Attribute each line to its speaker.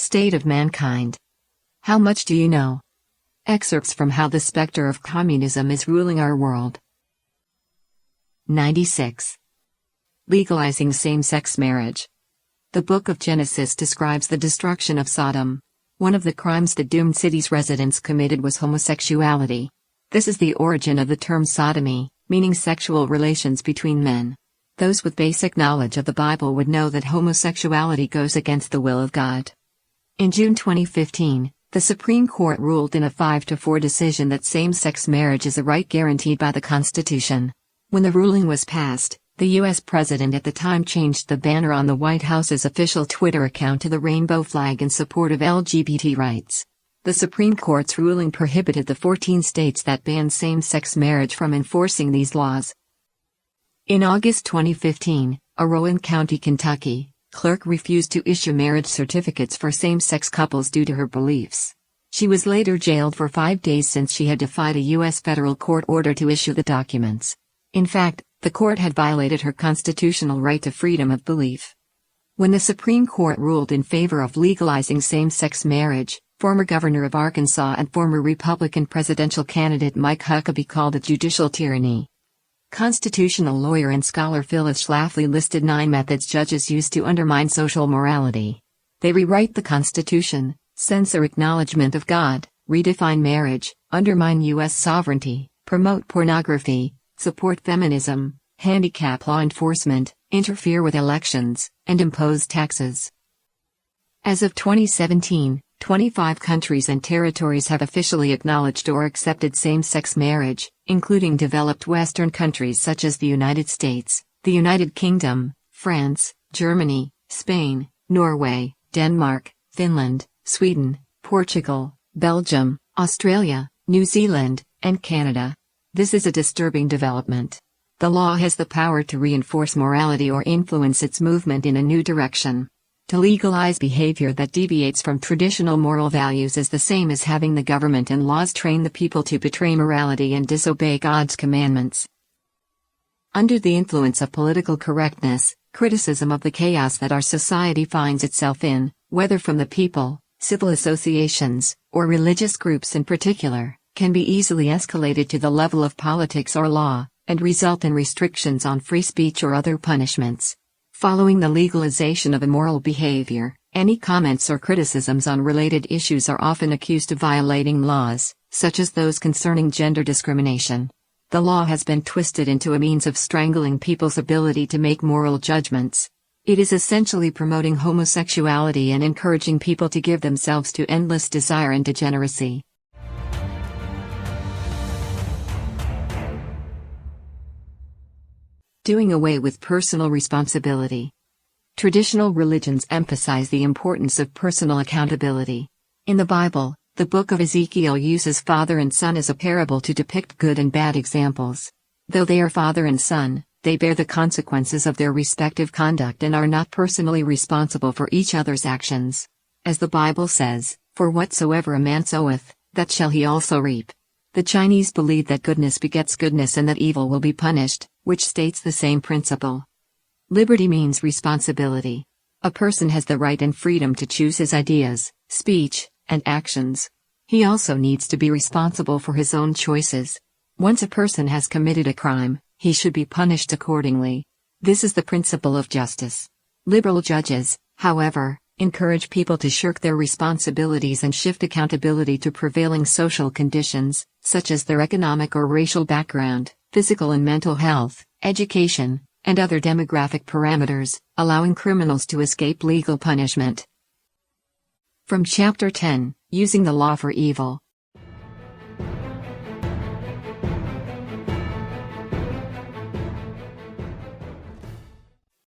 Speaker 1: state of mankind. How much do you know? Excerpts from How the Spectre of Communism is Ruling Our World. 96. Legalizing same-sex marriage. The book of Genesis describes the destruction of Sodom. One of the crimes the doomed city's residents committed was homosexuality. This is the origin of the term sodomy, meaning sexual relations between men. Those with basic knowledge of the Bible would know that homosexuality goes against the will of God. In June 2015, the Supreme Court ruled in a 5-4 decision that same-sex marriage is a right guaranteed by the Constitution. When the ruling was passed, the U.S. president at the time changed the banner on the White House's official Twitter account to the rainbow flag in support of LGBT rights. The Supreme Court's ruling prohibited the 14 states that banned same-sex marriage from enforcing these laws. In August 2015, a Rowan County, Kentucky, clerk refused to issue marriage certificates for same-sex couples due to her beliefs. She was later jailed for 5 days since she had defied a U.S. federal court order to issue the documents. In fact, the court had violated her constitutional right to freedom of belief. When the Supreme Court ruled in favor of legalizing same-sex marriage, former governor of Arkansas and former Republican presidential candidate Mike Huckabee called it judicial tyranny. Constitutional lawyer and scholar Phyllis Schlafly listed 9 methods judges use to undermine social morality. They rewrite the Constitution, censor acknowledgement of God, redefine marriage, undermine U.S. sovereignty, promote pornography, support feminism, handicap law enforcement, interfere with elections, and impose taxes. As of 2017, 25 countries and territories have officially acknowledged or accepted same-sex marriage, including developed Western countries such as the United States, the United Kingdom, France, Germany, Spain, Norway, Denmark, Finland, Sweden, Portugal, Belgium, Australia, New Zealand, and Canada. This is a disturbing development. The law has the power to reinforce morality or influence its movement in a new direction. To legalize behavior that deviates from traditional moral values is the same as having the government and laws train the people to betray morality and disobey God's commandments. Under the influence of political correctness, criticism of the chaos that our society finds itself in, whether from the people, civil associations, or religious groups in particular, can be easily escalated to the level of politics or law, and result in restrictions on free speech or other punishments. Following the legalization of immoral behavior, any comments or criticisms on related issues are often accused of violating laws, such as those concerning gender discrimination. The law has been twisted into a means of strangling people's ability to make moral judgments. It is essentially promoting homosexuality and encouraging people to give themselves to endless desire and degeneracy. Doing away with personal responsibility. Traditional religions emphasize the importance of personal accountability. In the Bible, the book of Ezekiel uses father and son as a parable to depict good and bad examples. Though they are father and son, they bear the consequences of their respective conduct and are not personally responsible for each other's actions. As the Bible says, "For whatsoever a man soweth, that shall he also reap." The Chinese believe that goodness begets goodness and that evil will be punished, which states the same principle. Liberty means responsibility. A person has the right and freedom to choose his ideas, speech, and actions. He also needs to be responsible for his own choices. Once a person has committed a crime, he should be punished accordingly. This is the principle of justice. Liberal judges, however, encourage people to shirk their responsibilities and shift accountability to prevailing social conditions, such as their economic or racial background, physical and mental health, education, and other demographic parameters, allowing criminals to escape legal punishment. From Chapter 10, Using the Law for Evil.